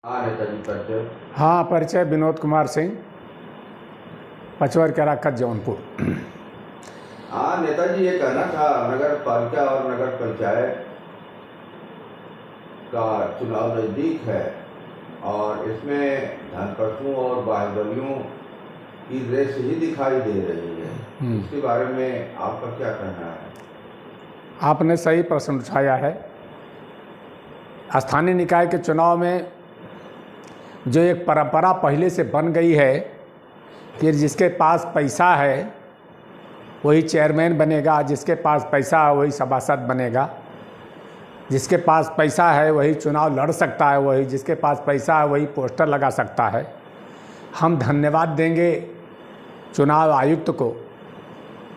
हाँ नेताजी परिचय। हाँ, परिचय विनोद कुमार सिंह, पचवर केराकत जौनपुर। हाँ नेताजी, ये कहना था नगर पालिका और नगर पंचायत का चुनाव नज़दीक है और इसमें धनपशुओं और बाहुबलियों की रेस ही दिखाई दे रही है। इसके बारे में आपका क्या कहना है? आपने सही प्रश्न उठाया है। स्थानीय निकाय के चुनाव में जो एक परंपरा पहले से बन गई है कि जिसके पास पैसा है वही चेयरमैन बनेगा, जिसके पास पैसा है वही सभासद बनेगा, जिसके पास पैसा है वही चुनाव लड़ सकता है, वही जिसके पास पैसा है वही पोस्टर लगा सकता है। हम धन्यवाद देंगे चुनाव आयुक्त को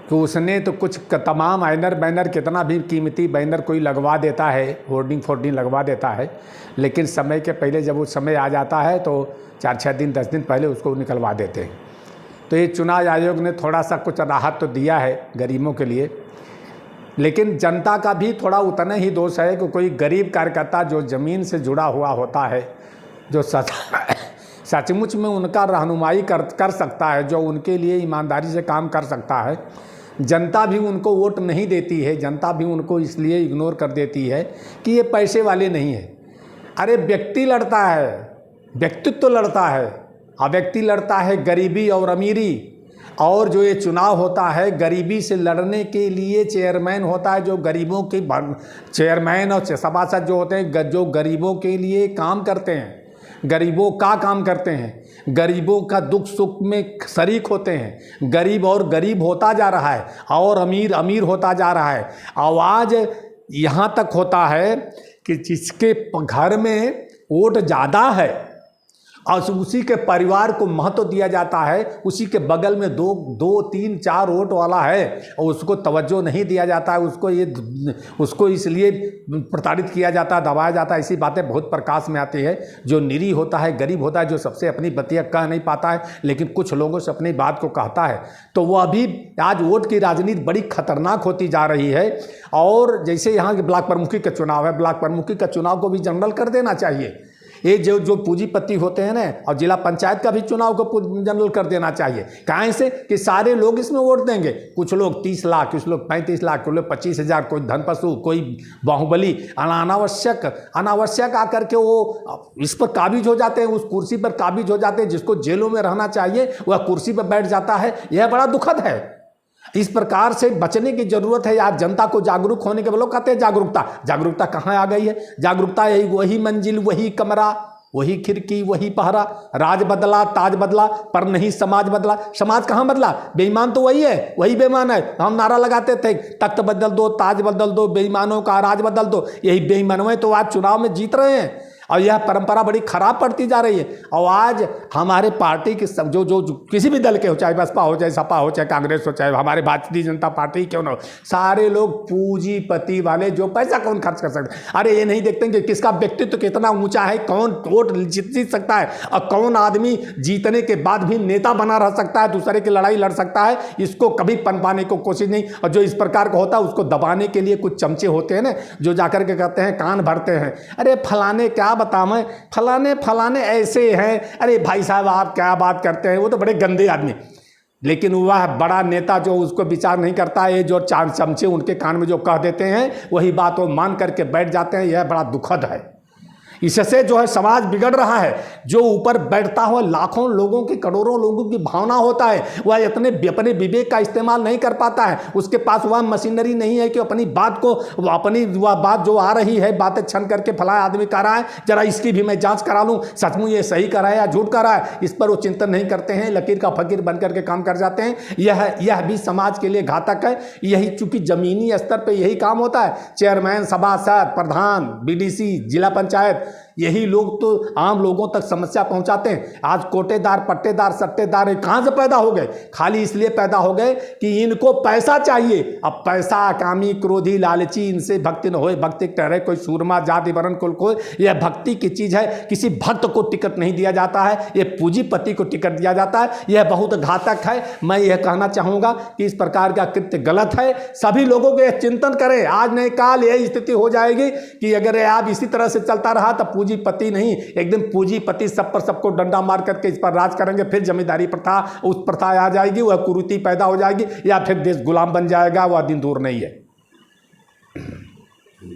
कि उसने तो कुछ तमाम बैनर कितना भी कीमती बैनर कोई लगवा देता है, होर्डिंग लगवा देता है, लेकिन समय के पहले जब वो समय आ जाता है तो 4-6 दिन 10 दिन पहले उसको निकलवा देते हैं। तो ये चुनाव आयोग ने थोड़ा सा कुछ राहत तो दिया है गरीबों के लिए, लेकिन जनता का भी थोड़ा उतना ही दोष है कि कोई गरीब कार्यकर्ता जो ज़मीन से जुड़ा हुआ होता है, जो सचमुच में उनका रहनुमाई कर सकता है, जो उनके लिए ईमानदारी से काम कर सकता है, जनता भी उनको वोट नहीं देती है। जनता भी उनको इसलिए इग्नोर कर देती है कि ये पैसे वाले नहीं है। अरे व्यक्ति लड़ता है, व्यक्तित्व लड़ता है, व्यक्ति लड़ता है गरीबी और अमीरी। और जो ये चुनाव होता है गरीबी से लड़ने के लिए चेयरमैन होता है, जो गरीबों के चेयरमैन और सभासद जो होते हैं जो गरीबों के लिए काम करते हैं, गरीबों का काम करते हैं, गरीबों का दुख सुख में शरीक होते हैं। गरीब और गरीब होता जा रहा है और अमीर अमीर होता जा रहा है। आवाज़ यहाँ तक होता है कि जिसके घर में वोट ज़्यादा है और उसी के परिवार को महत्व दिया जाता है, उसी के बगल में 2, 3, 4 वोट वाला है और उसको तवज्जो नहीं दिया जाता है, उसको इसलिए प्रताड़ित किया जाता है, दबाया जाता है। ऐसी बातें बहुत प्रकाश में आती है। जो निरीह होता है, गरीब होता है, जो सबसे अपनी बतिया कह नहीं पाता है लेकिन कुछ लोगों से अपनी बात को कहता है, तो वह अभी आज वोट की राजनीति बड़ी खतरनाक होती जा रही है। और जैसे यहाँ के ब्लॉक प्रमुखी का चुनाव है, ब्लॉक प्रमुखी का चुनाव को भी जनरल कर देना चाहिए। ये जो पूंजीपति होते हैं ना, और जिला पंचायत का भी चुनाव को जनरल कर देना चाहिए। काहे से कि सारे लोग इसमें वोट देंगे। कुछ लोग 30 लाख, कुछ लोग 35 लाख, कुछ लोग 25,000, कोई धनपशु, कोई बाहुबली, अनावश्यक आकर के वो इस पर काबिज हो जाते हैं, उस कुर्सी पर काबिज हो जाते हैं। जिसको जेलों में रहना चाहिए वह कुर्सी पर बैठ जाता है। यह बड़ा दुखद है। इस प्रकार से बचने की जरूरत है। आज जनता को जागरूक होने के लोग कहते हैं जागरूकता कहाँ आ गई है? जागरूकता यही, वही मंजिल, वही कमरा, वही खिड़की, वही पहरा। राज बदला, ताज बदला, पर नहीं समाज बदला। समाज कहाँ बदला? बेईमान तो वही है, वही बेईमान है। हम नारा लगाते थे तख्त बदल दो, ताज बदल दो, बेईमानों का राज बदल दो। यही बेईमानों तो आज चुनाव में जीत रहे हैं और यह परंपरा बड़ी खराब पड़ती जा रही है। और आज हमारे पार्टी के सब जो किसी भी दल के हो, चाहे बसपा हो, चाहे सपा हो, चाहे कांग्रेस हो, चाहे हमारे भारतीय जनता पार्टी क्यों ना हो, सारे लोग पूंजीपति वाले, जो पैसा कौन खर्च कर सकता है। अरे ये नहीं देखते कि किसका व्यक्तित्व कितना ऊंचा है, कौन वोट जीत सकता है और कौन आदमी जीतने के बाद भी नेता बना रह सकता है, दूसरे की लड़ाई लड़ सकता है। इसको कभी पनपाने को कोशिश नहीं। और जो इस प्रकार का होता है उसको दबाने के लिए कुछ चमचे होते हैं ना, जो जाकर के कहते हैं, कान भरते हैं, अरे फलाने क्या बताऊं, फलाने ऐसे हैं। अरे भाई साहब आप क्या बात करते हैं, वो तो बड़े गंदे आदमी। लेकिन वह बड़ा नेता जो उसको विचार नहीं करता है, जो चार चमचे उनके कान में जो कह देते हैं वही बात वो मान करके बैठ जाते हैं। यह बड़ा दुखद है। इससे जो है समाज बिगड़ रहा है। जो ऊपर बैठता हुआ लाखों लोगों की, करोड़ों लोगों की भावना होता है, वह अपने विवेक का इस्तेमाल नहीं कर पाता है। उसके पास वह मशीनरी नहीं है कि अपनी बात को, वह बात जो आ रही है, बातें छन करके फला आदमी कर रहा है, जरा इसकी भी मैं जांच करा लूँ, सचमुच ये सही कर रहा है या झूठ कर रहा है। इस पर वो चिंतन नहीं करते हैं, लकीर का फकीर बन करके काम कर जाते हैं। यह भी समाज के लिए घातक है। यही चूंकि जमीनी स्तर पर यही काम होता है। चेयरमैन, सभासद, प्रधान, बीडीसी, जिला पंचायत, यही लोग तो आम लोगों तक समस्या पहुंचाते हैं। आज कोटेदार, पट्टेदार, सट्टेदार कहाँ से पैदा हो गए? खाली इसलिए पैदा हो गए कि इनको पैसा चाहिए। अब पैसा, कामी, क्रोधी, लालची, इनसे भक्ति न होए, भक्ति ठहरे कोई सूरमा, जाति, वर्ण, कुल को। यह भक्ति की चीज है। किसी भक्त को टिकट नहीं दिया जाता है, ये पूंजीपति को टिकट दिया जाता है। यह बहुत घातक है। मैं यह कहना चाहूंगा कि इस प्रकार का कृत्य गलत है। सभी लोगों को यह चिंतन करें। आज नहीं काल यह स्थिति हो जाएगी कि अगर आप इसी तरह से चलता रहा तो पूंजीपति नहीं, एक दिन पूंजीपति सब पर सबको डंडा मार करके इस पर राज करेंगे, फिर जमींदारी प्रथा उस प्रथा आ जाएगी, वह कुरीति पैदा हो जाएगी, या फिर देश गुलाम बन जाएगा। वह दिन दूर नहीं है।